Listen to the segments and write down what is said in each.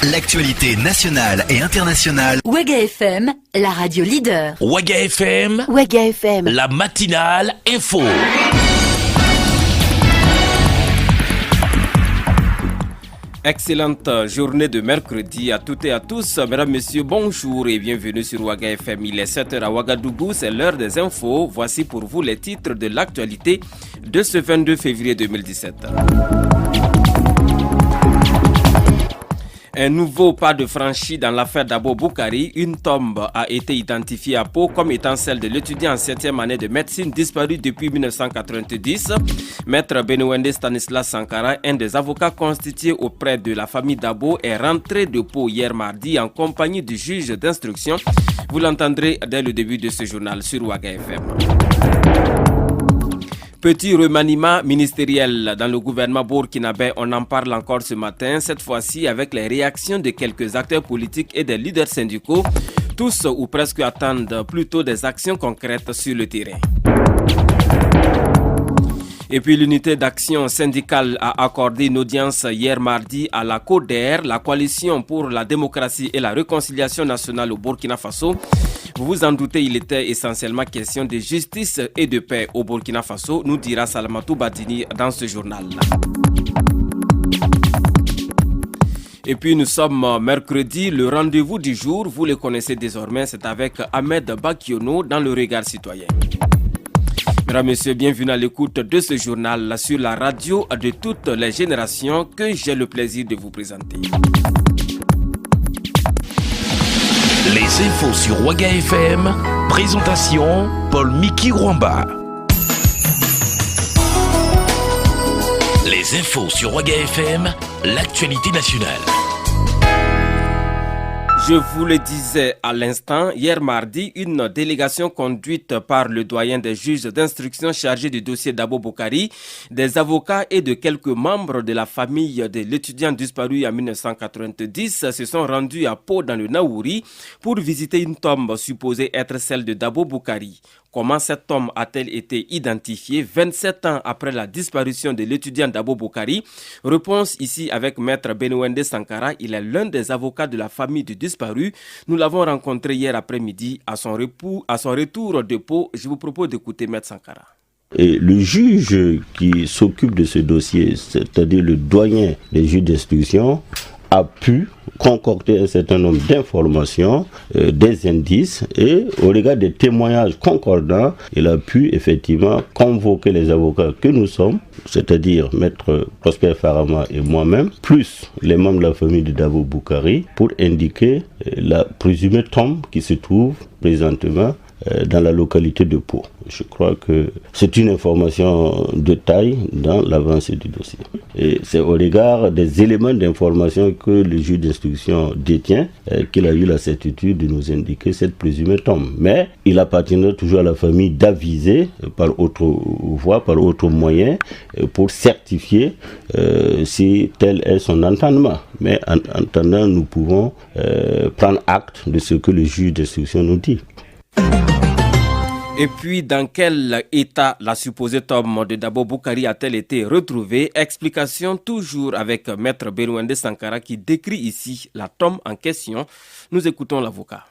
L'actualité nationale et internationale. Waga FM, la radio leader. Waga FM, la matinale info. Excellente journée de mercredi à toutes et à tous. Mesdames, Messieurs, bonjour et bienvenue sur Waga FM. Il est 7h à Ouagadougou, c'est l'heure des infos. Voici pour vous les titres de l'actualité de ce 22 février 2017. Un nouveau pas de franchi dans l'affaire Dabo Boukari. Une tombe a été identifiée à Pau comme étant celle de l'étudiant en 7e année de médecine disparu depuis 1990. Maître Benouende Stanislas Sankara, un des avocats constitués auprès de la famille Dabo, est rentré de Pau hier mardi en compagnie du juge d'instruction. Vous l'entendrez dès le début de ce journal sur Waga FM. Petit remaniement ministériel dans le gouvernement burkinabé, on en parle encore ce matin, cette fois-ci avec les réactions de quelques acteurs politiques et des leaders syndicaux. Tous ou presque attendent plutôt des actions concrètes sur le terrain. Et puis l'unité d'action syndicale a accordé une audience hier mardi à la CODER, la coalition pour la démocratie et la réconciliation nationale au Burkina Faso. Vous vous en doutez, il était essentiellement question de justice et de paix au Burkina Faso, nous dira Salamatou Badini dans ce journal. Et puis nous sommes mercredi, le rendez-vous du jour, vous le connaissez désormais, c'est avec Ahmed Bakiono dans le regard citoyen. Mesdames, Messieurs, bienvenue à l'écoute de ce journal sur la radio de toutes les générations que j'ai le plaisir de vous présenter. Les infos sur Waga FM, présentation Paul-Miki Rwamba. Les infos sur Waga FM, l'actualité nationale. Je vous le disais à l'instant, hier mardi, une délégation conduite par le doyen des juges d'instruction chargé du dossier Dabo Boukari, des avocats et de quelques membres de la famille de l'étudiant disparu en 1990 se sont rendus à Pau dans le Naouri pour visiter une tombe supposée être celle de Dabo Boukari. Comment cette tombe a-t-elle été identifiée 27 ans après la disparition de l'étudiant Dabo Boukari? Réponse ici avec Maître Benouende Sankara. Il est l'un des avocats de la famille du disparu. Nous l'avons rencontré hier après-midi à son retour de Pau. Je vous propose d'écouter Maître Sankara. Et le juge qui s'occupe de ce dossier, c'est-à-dire le doyen des juges d'instruction, a pu concocter un certain nombre d'informations, des indices, et au regard des témoignages concordants, il a pu effectivement convoquer les avocats que nous sommes, c'est-à-dire Maître Prosper Farama et moi-même, plus les membres de la famille de Dabo Boukari, pour indiquer la présumée tombe qui se trouve présentement dans la localité de Pau. Je crois que c'est une information de taille dans l'avancée du dossier. Et c'est au regard des éléments d'information que le juge d'instruction détient qu'il a eu la certitude de nous indiquer cette présumée tombe. Mais il appartiendra toujours à la famille d'aviser par autre voie, par autre moyen, pour certifier si tel est son entendement. Mais en attendant, nous pouvons prendre acte de ce que le juge d'instruction nous dit. Et puis, dans quel état la supposée tombe de Dabo Boukari a-t-elle été retrouvée? Explication toujours avec Maître Benouende Sankara qui décrit ici la tombe en question. Nous écoutons l'avocat.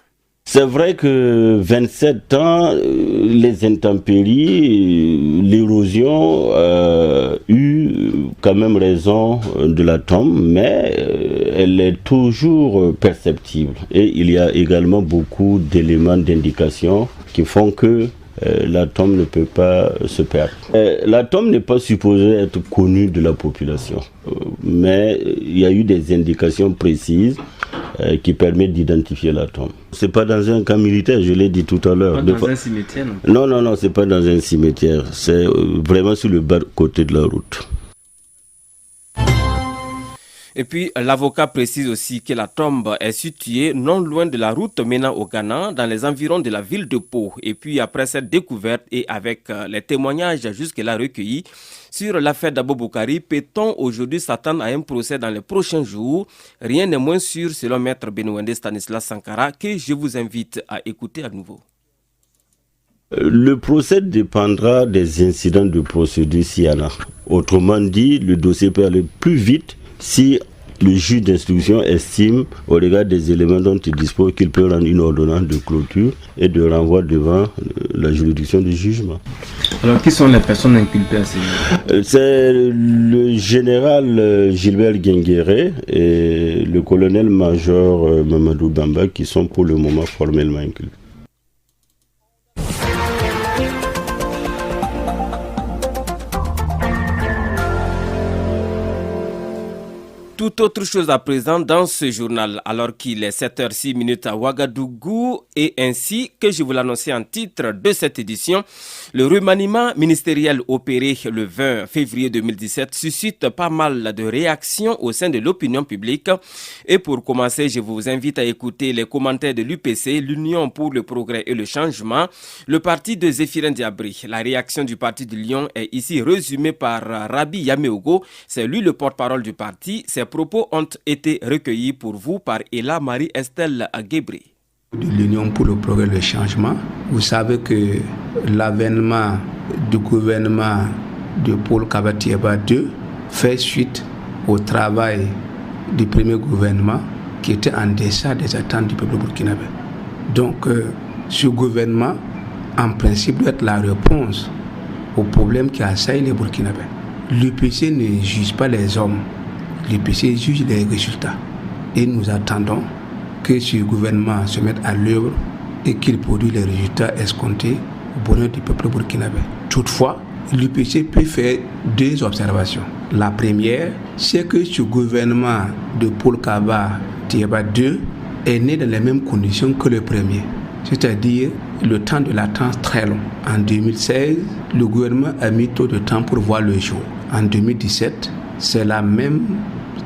C'est vrai que 27 ans, les intempéries, l'érosion eu quand même raison de la tombe, mais elle est toujours perceptible. Et il y a également beaucoup d'éléments d'indication qui font que la tombe ne peut pas se perdre. La tombe n'est pas supposée être connue de la population, mais il y a eu des indications précises qui permettent d'identifier la tombe. C'est pas dans un camp militaire, je l'ai dit tout à l'heure. Pas dans un cimetière non? Non, c'est pas dans un cimetière. C'est vraiment sur le bas côté de la route. Et puis, l'avocat précise aussi que la tombe est située non loin de la route menant au Ghana, dans les environs de la ville de Pau. Et puis, après cette découverte et avec les témoignages jusque-là recueillis sur l'affaire Dabo Boukari, peut-on aujourd'hui s'attendre à un procès dans les prochains jours? Rien n'est moins sûr, selon Maître Benouende Stanislas Sankara, que je vous invite à écouter à nouveau. Le procès dépendra des incidents de procédure s'il y en a. Autrement dit, le dossier peut aller plus vite si le juge d'instruction estime, au regard des éléments dont il dispose, qu'il peut rendre une ordonnance de clôture et de renvoi devant la juridiction du jugement. Alors, qui sont les personnes inculpées à ces... C'est le général Gilbert Guinguéré et le colonel-major Mamadou Bamba qui sont pour le moment formellement inculpés. Tout autre chose à présent dans ce journal, alors qu'il est 7h06 à Ouagadougou, et ainsi que je vous l'annonçais en titre de cette édition, le remaniement ministériel opéré le 20 février 2017 suscite pas mal de réactions au sein de l'opinion publique. Et pour commencer, je vous invite à écouter les commentaires de l'UPC, l'Union pour le progrès et le changement, le parti de Zéphirin Diabry. La réaction du parti de Lyon est ici résumée par Rabi Yameogo, c'est lui le porte-parole du parti. Ses propos ont été recueillis pour vous par Ella Marie-Estelle Guébré. De l'Union pour le progrès et le changement, vous savez que l'avènement du gouvernement de Paul Kabatieba II fait suite au travail du premier gouvernement qui était en deçà des attentes du peuple burkinabé. Donc, ce gouvernement, en principe, doit être la réponse aux problèmes qui assaillent les Burkinabés. L'UPC ne juge pas les hommes. L'UPC juge les résultats. Et nous attendons que ce gouvernement se mette à l'œuvre et qu'il produise les résultats escomptés au bonheur du peuple burkinabé. Toutefois, l'UPC peut faire deux observations. La première, c'est que ce gouvernement de Paul Kabatieba II est né dans les mêmes conditions que le premier. C'est-à-dire le temps de latence très long. En 2016, le gouvernement a mis trop de temps pour voir le jour. En 2017, c'est la même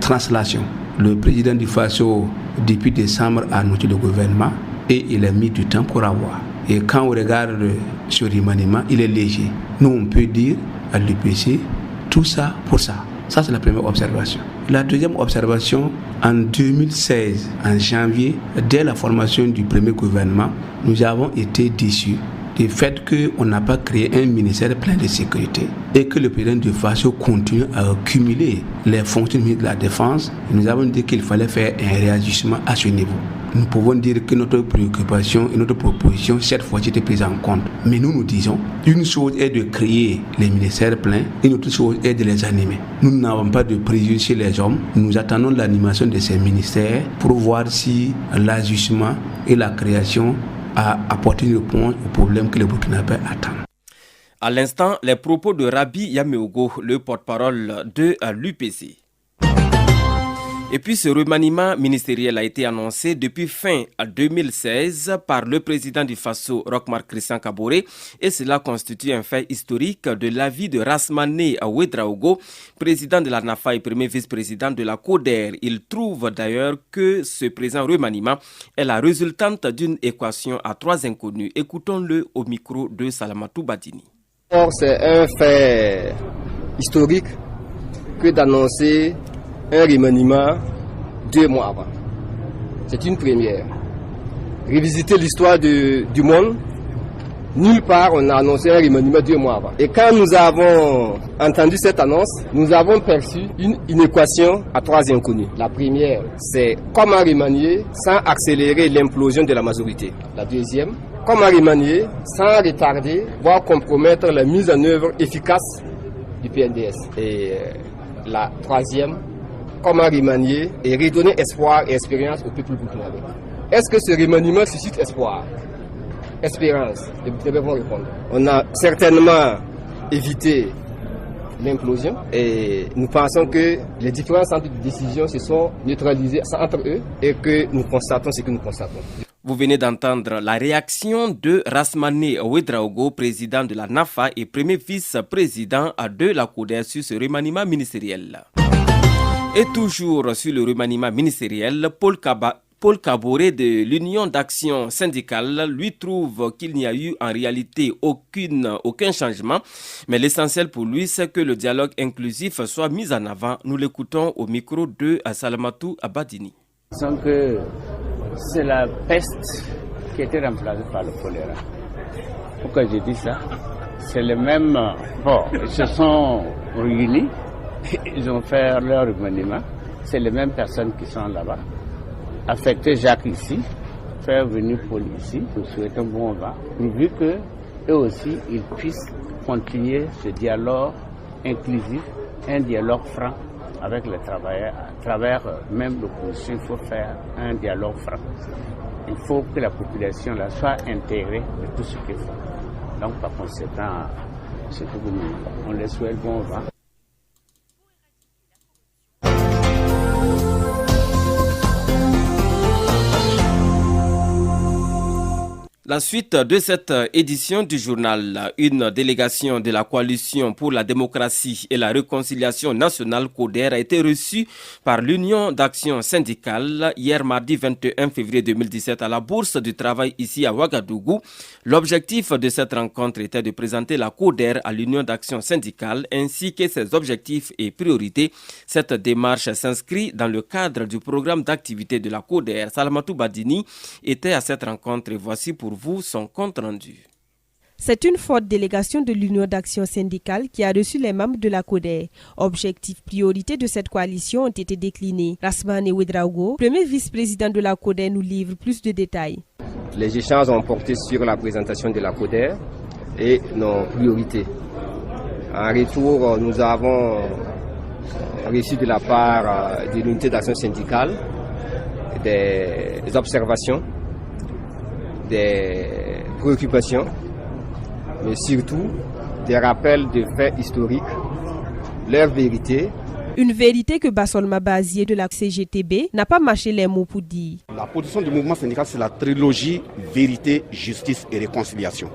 translation. Le président du Faso, depuis décembre, a annoncé le gouvernement et il a mis du temps pour avoir. Et quand on regarde ce remaniement, il est léger. Nous, on peut dire à l'UPC, tout ça pour ça. Ça, c'est la première observation. La deuxième observation, en 2016, en janvier, dès la formation du premier gouvernement, nous avons été déçus du fait qu'on n'a pas créé un ministère plein de sécurité et que le président du Faso continue à cumuler les fonctions de la défense. Nous avons dit qu'il fallait faire un réajustement à ce niveau. Nous pouvons dire que notre préoccupation et notre proposition, cette fois-ci, était prise en compte. Mais nous disons, une chose est de créer les ministères pleins et une autre chose est de les animer. Nous n'avons pas de préjugés chez les hommes. Nous attendons l'animation de ces ministères pour voir si l'ajustement et la création a apporté une réponse aux problèmes que les Burkinabés attendent. À l'instant, les propos de Rabi Yameogo, le porte-parole de l'UPC. Et puis ce remaniement ministériel a été annoncé depuis fin 2016 par le président du Faso, Roch-Marc Christian Kaboré, et cela constitue un fait historique de l'avis de Rasmané Ouedraogo, président de la NAFA et premier vice-président de la CODER. Il trouve d'ailleurs que ce présent remaniement est la résultante d'une équation à trois inconnus. Écoutons-le au micro de Salamatou Badini. Or, c'est un fait historique que d'annoncer un remaniement 2 mois avant. C'est une première. Revisiter l'histoire du monde, nulle part on a annoncé un remaniement 2 mois avant. Et quand nous avons entendu cette annonce, nous avons perçu une équation à trois inconnus. La première, c'est comment remanier sans accélérer l'implosion de la majorité. La deuxième, comment remanier sans retarder, voire compromettre la mise en œuvre efficace du PNDS. Et la troisième, comment remanier et redonner espoir et expérience au peuple burkinabé. Est-ce que ce remaniement suscite espoir, espérance? Les Burkinabés vont répondre. On a certainement évité l'implosion et nous pensons que les différents centres de décision se sont neutralisés entre eux et que nous constatons ce que nous constatons. Vous venez d'entendre la réaction de Rasmané Ouedraogo, président de la NAFA et premier vice-président de la CODER sur ce remaniement ministériel. Et toujours sur le remaniement ministériel, Paul Kaboré de l'Union d'action syndicale lui trouve qu'il n'y a eu en réalité aucun changement. Mais l'essentiel pour lui, c'est que le dialogue inclusif soit mis en avant. Nous l'écoutons au micro de Salamatou Abadini. Sans que c'est la peste qui a été remplacée par le choléra. Pourquoi j'ai dit ça? C'est le même. Bon, ils se sont réunis. Ils ont fait leur remaniement. c'est les mêmes personnes qui sont là-bas. Affecter Jacques ici, faire venir Paul ici, nous souhaitons bon vent, pourvu qu'eux aussi, ils puissent continuer ce dialogue inclusif, un dialogue franc avec les travailleurs. À travers même l'opposition, il faut faire un dialogue franc. Il faut que la population là soit intégrée de tout ce qu'ils font. Donc, par conséquent, c'est tout nous. On les souhaite bon vent. La suite de cette édition du journal, une délégation de la Coalition pour la démocratie et la réconciliation nationale CODER a été reçue par l'Union d'action syndicale hier mardi 21 février 2017 à la Bourse du travail ici à Ouagadougou. L'objectif de cette rencontre était de présenter la CODER à l'Union d'action syndicale ainsi que ses objectifs et priorités. Cette démarche s'inscrit dans le cadre du programme d'activité de la CODER. Salamatou Badini était à cette rencontre et voici pour vous son compte rendu. C'est une forte délégation de l'Union d'action syndicale qui a reçu les membres de la CODER. Objectifs, priorités de cette coalition ont été déclinés. Rasmane Ouedraogo, premier vice-président de la CODER, nous livre plus de détails. Les échanges ont porté sur la présentation de la CODER et nos priorités. En retour, nous avons reçu de la part de l'unité d'action syndicale des observations, des préoccupations, mais surtout des rappels de faits historiques, leur vérité. Une vérité que Bassol Mabazier de la CGTB n'a pas mâché les mots pour dire. La position du mouvement syndical, c'est la trilogie vérité, justice et réconciliation.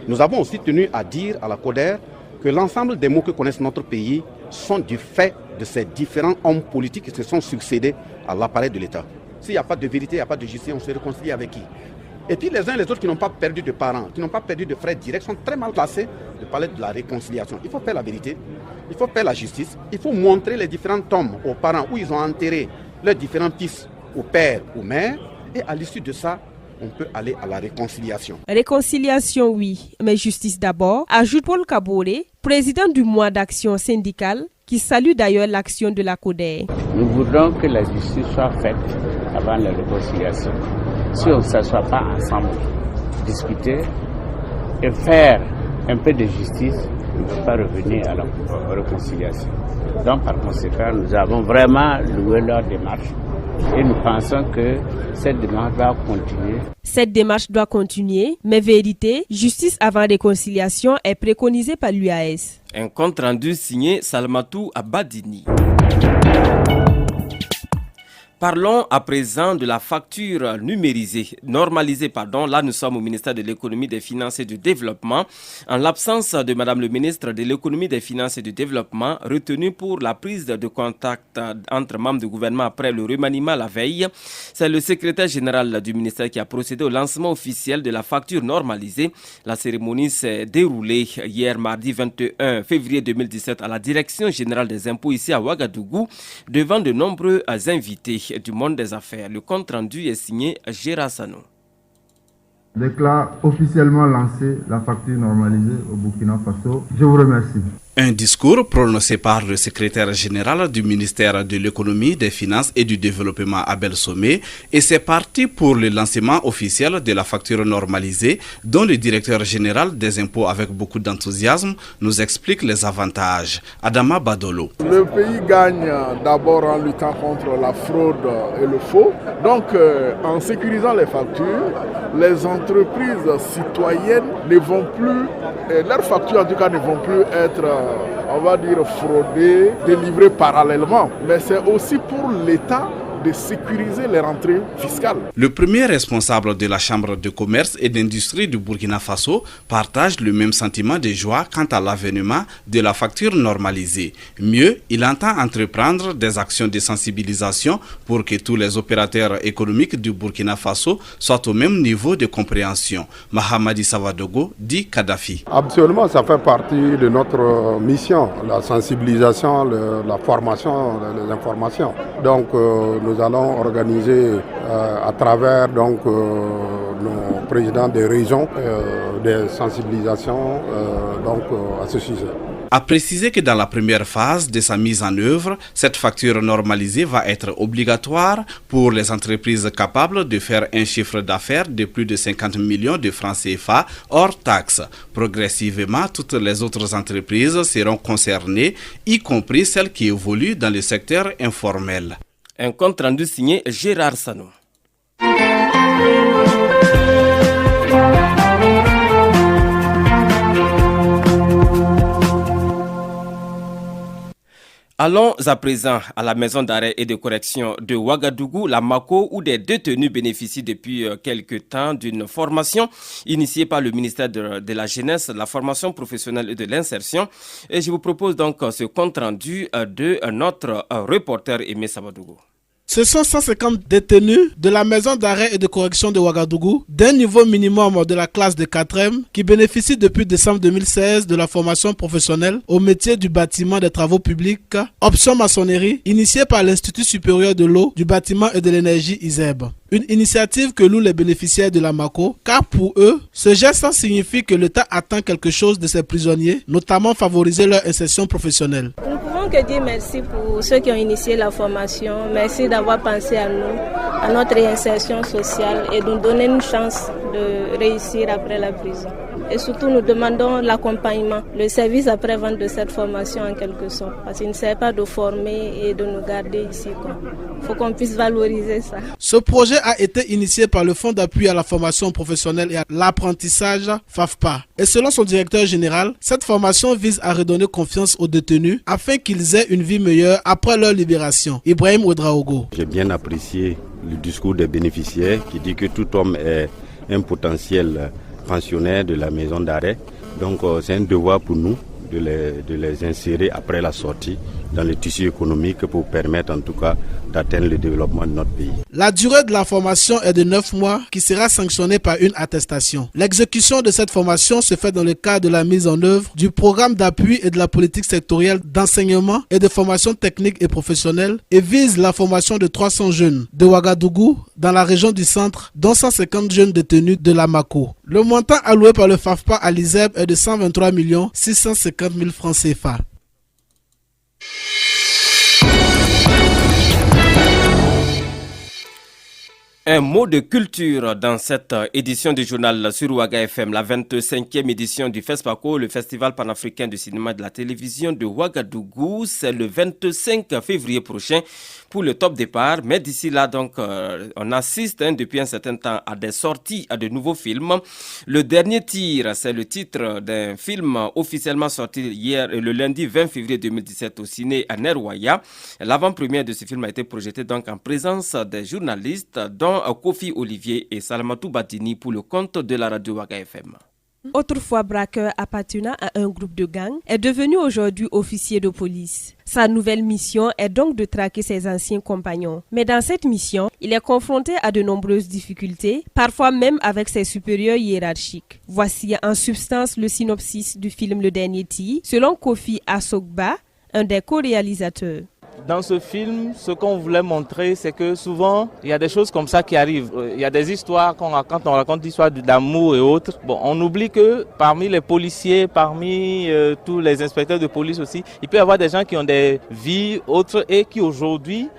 Nous avons aussi tenu à dire à la CODER que l'ensemble des mots que connaissent notre pays sont du fait de ces différents hommes politiques qui se sont succédés à l'appareil de l'État. S'il n'y a pas de vérité, il n'y a pas de justice, on se réconcilie avec qui? Et puis les uns et les autres qui n'ont pas perdu de parents, qui n'ont pas perdu de frères directs, sont très mal placés de parler de la réconciliation. Il faut faire la vérité, il faut faire la justice, il faut montrer les différents tombes aux parents où ils ont enterré leurs différents fils, au père, aux mères, et à l'issue de ça, on peut aller à la réconciliation. Réconciliation, oui, mais justice d'abord, ajoute Paul Kabore, président du mois d'action syndicale, qui salue d'ailleurs l'action de la CODER. Nous voudrons que la justice soit faite avant la réconciliation. Si on ne s'assoit pas ensemble, discuter et faire un peu de justice, on ne peut pas revenir à la réconciliation. Donc par conséquent, nous avons vraiment loué leur démarche et nous pensons que cette démarche doit continuer. Cette démarche doit continuer, mais vérité, justice avant réconciliation est préconisée par l'UAS. Un compte rendu signé Salmatou Abadini. Parlons à présent de la facture normalisée. Là, nous sommes au ministère de l'économie, des finances et du développement. En l'absence de Madame le ministre de l'économie, des finances et du développement, retenue pour la prise de contact entre membres du gouvernement après le remaniement la veille, c'est le secrétaire général du ministère qui a procédé au lancement officiel de la facture normalisée. La cérémonie s'est déroulée hier mardi 21 février 2017 à la Direction générale des impôts ici à Ouagadougou devant de nombreux invités du monde des affaires. Le compte rendu est signé Gérard Sano. Déclare officiellement lancer la facture normalisée au Burkina Faso. Je vous remercie. Un discours prononcé par le secrétaire général du ministère de l'économie, des finances et du développement Abel Somé, et c'est parti pour le lancement officiel de la facture normalisée dont le directeur général des impôts avec beaucoup d'enthousiasme nous explique les avantages. Adama Badolo. Le pays gagne d'abord en luttant contre la fraude et le faux. Donc en sécurisant les factures, les entreprises citoyennes ne vont plus, leurs factures en tout cas ne vont plus être on va dire fraudées, délivrées parallèlement. Mais c'est aussi pour l'État de sécuriser les rentrées fiscales. Le premier responsable de la Chambre de commerce et d'industrie du Burkina Faso partage le même sentiment de joie quant à l'avènement de la facture normalisée. Mieux, il entend entreprendre des actions de sensibilisation pour que tous les opérateurs économiques du Burkina Faso soient au même niveau de compréhension. Mahamadi Savadogo dit Kadhafi. Absolument, ça fait partie de notre mission, la sensibilisation, la formation, les informations. Donc, nous allons organiser à travers nos présidents des régions des sensibilisations à ce sujet. A préciser que dans la première phase de sa mise en œuvre, cette facture normalisée va être obligatoire pour les entreprises capables de faire un chiffre d'affaires de plus de 50 millions de francs CFA hors taxes. Progressivement, toutes les autres entreprises seront concernées, y compris celles qui évoluent dans le secteur informel. Un compte rendu signé Gérard Sano. Allons à présent à la maison d'arrêt et de correction de Ouagadougou, la Mako, où des détenus bénéficient depuis quelques temps d'une formation initiée par le ministère de la Jeunesse, de la formation professionnelle et de l'insertion. Et je vous propose donc ce compte rendu de notre reporter Aimé Sabadougou. Ce sont 150 détenus de la maison d'arrêt et de correction de Ouagadougou, d'un niveau minimum de la classe de 4e, qui bénéficient depuis décembre 2016 de la formation professionnelle au métier du bâtiment des travaux publics, option maçonnerie, initiée par l'Institut supérieur de l'eau, du bâtiment et de l'énergie ISEB. Une initiative que louent les bénéficiaires de la Mako, car pour eux, ce geste signifie que l'État attend quelque chose de ces prisonniers, notamment favoriser leur insertion professionnelle. Nous ne pouvons que dire merci pour ceux qui ont initié la formation. Merci d'avoir pensé à nous, à notre insertion sociale et de nous donner une chance de réussir après la prison. Et surtout, nous demandons l'accompagnement, le service après-vente de cette formation en quelque sorte. Parce qu'il ne s'agit pas de former et de nous garder ici. Il faut qu'on puisse valoriser ça. Ce projet a été initié par le Fonds d'appui à la formation professionnelle et à l'apprentissage FAFPA. Et selon son directeur général, cette formation vise à redonner confiance aux détenus afin qu'ils aient une vie meilleure après leur libération. Ibrahim Ouedraogo. J'ai bien apprécié le discours des bénéficiaires qui dit que tout homme est un potentiel pensionnaires de la maison d'arrêt. Donc c'est un devoir pour nous de les insérer après la sortie dans le tissu économique pour permettre en tout cas d'atteindre le développement de notre pays. La durée de la formation est de 9 mois qui sera sanctionnée par une attestation. L'exécution de cette formation se fait dans le cadre de la mise en œuvre du programme d'appui et de la politique sectorielle d'enseignement et de formation technique et professionnelle et vise la formation de 300 jeunes de Ouagadougou dans la région du centre, dont 150 jeunes détenus de la Mako. Le montant alloué par le FAFPA à l'ISEB est de 123 650 000 francs CFA. Un mot de culture dans cette édition du journal sur Ouaga FM, la 25e édition du FESPACO, le Festival panafricain du cinéma et de la télévision de Ouagadougou. C'est le 25 février prochain pour le top départ. Mais d'ici là, donc, on assiste depuis un certain temps à des sorties, à de nouveaux films. Le dernier tir, c'est le titre d'un film officiellement sorti hier, le lundi 20 février 2017 au ciné à Nerwaya. L'avant-première de ce film a été projetée donc en présence des journalistes, dont Kofi Olivier et Salamatou Batini pour le compte de la radio Ouaga FM. Autrefois braqueur appartenant à un groupe de gangs, est devenu aujourd'hui officier de police. Sa nouvelle mission est donc de traquer ses anciens compagnons. Mais dans cette mission, il est confronté à de nombreuses difficultés, parfois même avec ses supérieurs hiérarchiques. Voici en substance le synopsis du film Le Dernier Tir, selon Kofi Asogba, un des co-réalisateurs. Dans ce film, ce qu'on voulait montrer, c'est que souvent, il y a des choses comme ça qui arrivent. Il y a des histoires, quand on raconte l'histoire d'amour et autres. Bon, on oublie que parmi les policiers, parmi tous les inspecteurs de police aussi, il peut y avoir des gens qui ont des vies autres et qui aujourd'hui,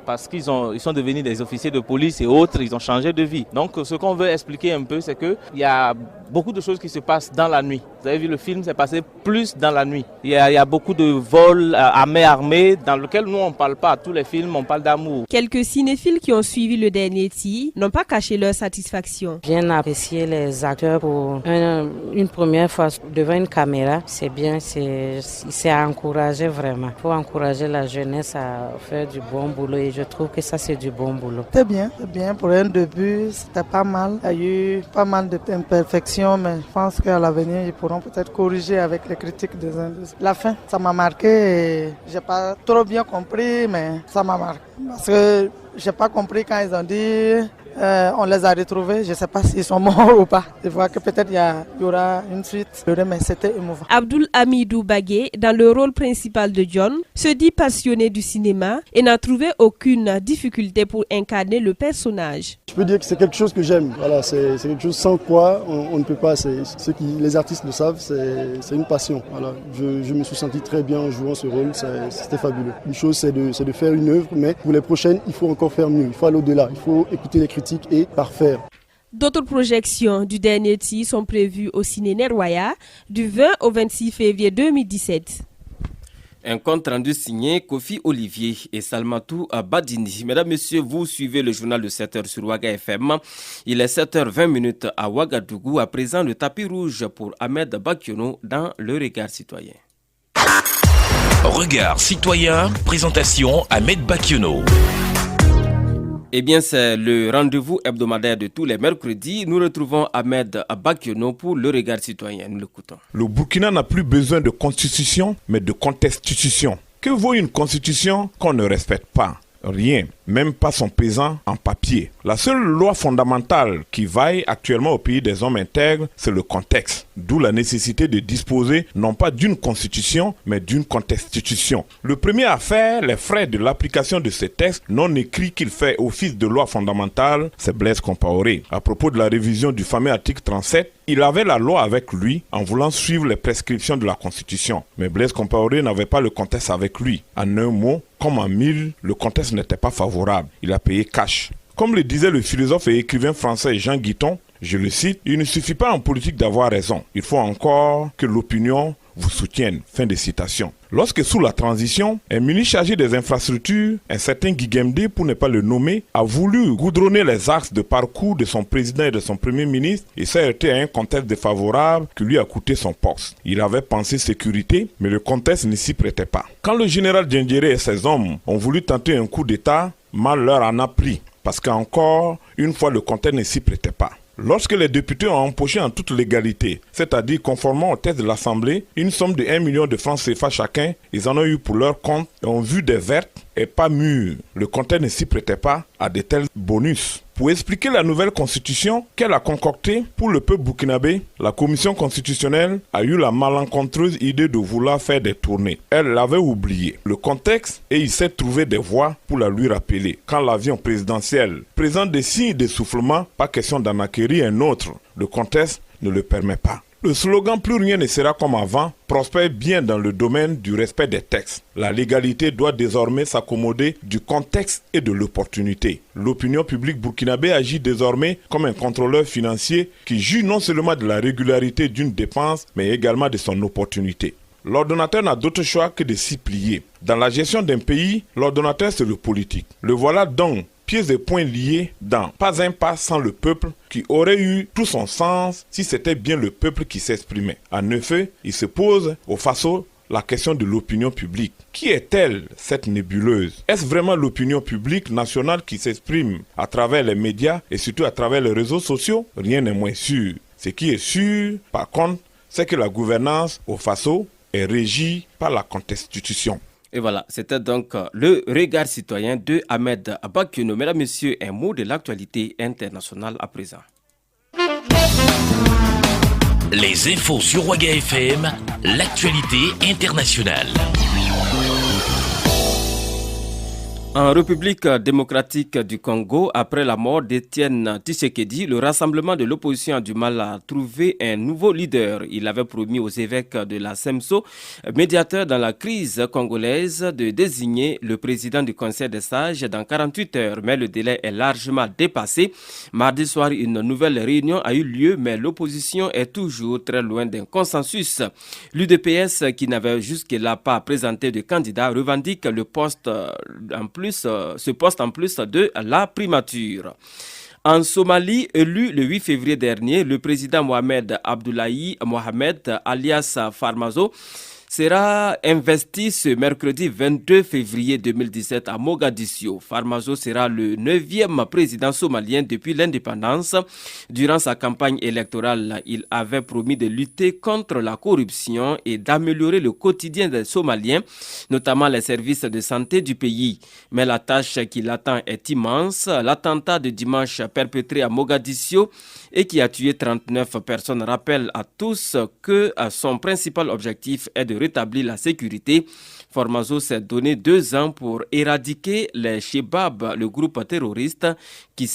parce qu'ils sont devenus des officiers de police et autres, ils ont changé de vie. Donc, ce qu'on veut expliquer un peu, c'est qu'il y a beaucoup de choses qui se passent dans la nuit. Vous avez vu, le film s'est passé plus dans la nuit. Il y a beaucoup de vols à main armée dans lequel nous, on ne parle pas. Tous les films, on parle d'amour. Quelques cinéphiles qui ont suivi Le Dernier Tir n'ont pas caché leur satisfaction. Bien apprécier les acteurs pour une première fois devant une caméra. C'est bien, c'est à encourager vraiment. Il faut encourager la jeunesse à faire du bon boulot et je trouve que ça, c'est du bon boulot. C'est bien. Pour un début, c'était pas mal. Il y a eu pas mal d'imperfections, mais je pense qu'à l'avenir, ils pourront peut-être corriger avec les critiques des industries. La fin, ça m'a marqué et j'ai pas trop bien compris, mais ça m'a marqué. Parce que j'ai pas compris quand ils ont dit on les a retrouvés. Je ne sais pas s'ils sont morts ou pas. Je vois que peut-être il y aura une suite. Mais c'était émouvant. Abdul Hamidou Bagué, dans le rôle principal de John, se dit passionné du cinéma et n'a trouvé aucune difficulté pour incarner le personnage. Je peux dire que c'est quelque chose que j'aime. Voilà, c'est quelque chose sans quoi on ne peut pas. Les artistes le savent, c'est une passion. Voilà. Je me suis senti très bien en jouant ce rôle, c'était fabuleux. Une chose, c'est de faire une œuvre, mais pour les prochaines, il faut encore faire mieux. Il faut aller au-delà, il faut écouter les critiques et parfaire. D'autres projections du dernier titre sont prévues au Ciné Nerwaya du 20 au 26 février 2017. Un compte rendu signé Kofi Olivier et Salmatou Badini. Mesdames, Messieurs, vous suivez le journal de 7h sur Ouaga FM. Il est 7h20 à Ouagadougou. À présent, le tapis rouge pour Ahmed Bakiono dans Le Regard Citoyen. Regard Citoyen, présentation Ahmed Bakiono. Eh bien, c'est le rendez-vous hebdomadaire de tous les mercredis. Nous retrouvons Ahmed Bakiono pour Le Regard Citoyen. Nous l'écoutons. Le Burkina n'a plus besoin de constitution, mais de contestation. Que vaut une constitution qu'on ne respecte pas ? Rien, même pas son pesant en papier. La seule loi fondamentale qui vaille actuellement au pays des hommes intègres, c'est le contexte. D'où la nécessité de disposer non pas d'une constitution, mais d'une contestation. Le premier à faire les frais de l'application de ce texte non écrit qu'il fait office de loi fondamentale, c'est Blaise Compaoré. À propos de la révision du fameux article 37, il avait la loi avec lui en voulant suivre les prescriptions de la Constitution. Mais Blaise Compaoré n'avait pas le contexte avec lui. En un mot, comme en mille, le contexte n'était pas favorable. Il a payé cash. Comme le disait le philosophe et écrivain français Jean Guiton, je le cite, « Il ne suffit pas en politique d'avoir raison. Il faut encore que l'opinion vous soutienne. » Fin de citation. Lorsque sous la transition, un ministre chargé des infrastructures, un certain Guy Gemdé, pour ne pas le nommer, a voulu goudronner les axes de parcours de son président et de son premier ministre et s'est heurté à un contexte défavorable qui lui a coûté son poste. Il avait pensé sécurité, mais le contexte ne s'y prêtait pas. Quand le général Djendjéré et ses hommes ont voulu tenter un coup d'État, mal leur en a pris, parce qu'encore une fois le contexte ne s'y prêtait pas. Lorsque les députés ont empoché en toute légalité, c'est-à-dire conformément au texte de l'Assemblée, une somme de 1 million de francs CFA chacun, ils en ont eu pour leur compte et ont vu des vertes et pas mûres. Le contexte ne s'y prêtait pas à de tels bonus. Pour expliquer la nouvelle constitution qu'elle a concoctée pour le peuple burkinabé, la commission constitutionnelle a eu la malencontreuse idée de vouloir faire des tournées. Elle l'avait oublié, le contexte, et il s'est trouvé des voies pour la lui rappeler. Quand l'avion présidentiel présente des signes d'essoufflement, pas question d'en acquérir un autre. Le contexte ne le permet pas. Le slogan « Plus rien ne sera comme avant » prospère bien dans le domaine du respect des textes. La légalité doit désormais s'accommoder du contexte et de l'opportunité. L'opinion publique burkinabé agit désormais comme un contrôleur financier qui juge non seulement de la régularité d'une dépense, mais également de son opportunité. L'ordonnateur n'a d'autre choix que de s'y plier. Dans la gestion d'un pays, l'ordonnateur c'est le politique. Le voilà donc pieds et poings liés dans pas un pas sans le peuple qui aurait eu tout son sens si c'était bien le peuple qui s'exprimait. En effet, il se pose au faso la question de l'opinion publique. Qui est-elle, cette nébuleuse? Est-ce vraiment l'opinion publique nationale qui s'exprime à travers les médias et surtout à travers les réseaux sociaux? Rien n'est moins sûr. Ce qui est sûr, par contre, c'est que la gouvernance au faso est régie par la constitution. Et voilà, c'était donc le regard citoyen de Ahmed Bakiono. Mesdames, Messieurs, un mot de l'actualité internationale à présent. Les infos sur Ouaga FM, l'actualité internationale. En République démocratique du Congo, après la mort d'Étienne Tshisekedi, le rassemblement de l'opposition a du mal à trouver un nouveau leader. Il avait promis aux évêques de la SEMSO, médiateurs dans la crise congolaise, de désigner le président du Conseil des sages dans 48 heures. Mais le délai est largement dépassé. Mardi soir, une nouvelle réunion a eu lieu, mais l'opposition est toujours très loin d'un consensus. L'UDPS, qui n'avait jusque-là pas présenté de candidat, revendique le poste ce poste en plus de la primature. En Somalie, élu le 8 février dernier, le président Mohamed Abdullahi Mohamed, alias Farmajo, sera investi ce mercredi 22 février 2017 à Mogadiscio. Farmajo sera le 9e président somalien depuis l'indépendance. Durant sa campagne électorale, il avait promis de lutter contre la corruption et d'améliorer le quotidien des Somaliens, notamment les services de santé du pays. Mais la tâche qui l'attend est immense. L'attentat de dimanche perpétré à Mogadiscio et qui a tué 39 personnes rappelle à tous que son principal objectif est de rétablir la sécurité. Farmajo s'est donné 2 ans pour éradiquer les Chebab, le groupe terroriste qui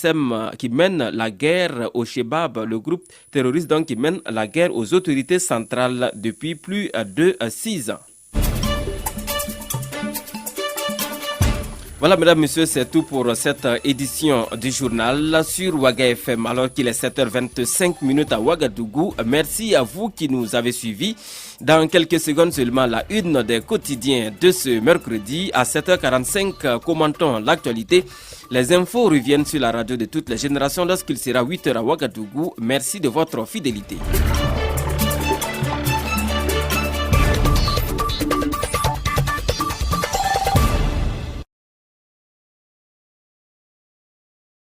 mène la guerre aux Chebab, le groupe terroriste donc qui mène la guerre aux autorités centrales depuis plus de 6 ans. Voilà, mesdames, messieurs, c'est tout pour cette édition du journal sur Waga FM, alors qu'il est 7h25 à Ouagadougou. Merci à vous qui nous avez suivis. Dans quelques secondes seulement, la une des quotidiens de ce mercredi à 7h45. Commentons l'actualité. Les infos reviennent sur la radio de toutes les générations lorsqu'il sera 8h à Ouagadougou. Merci de votre fidélité.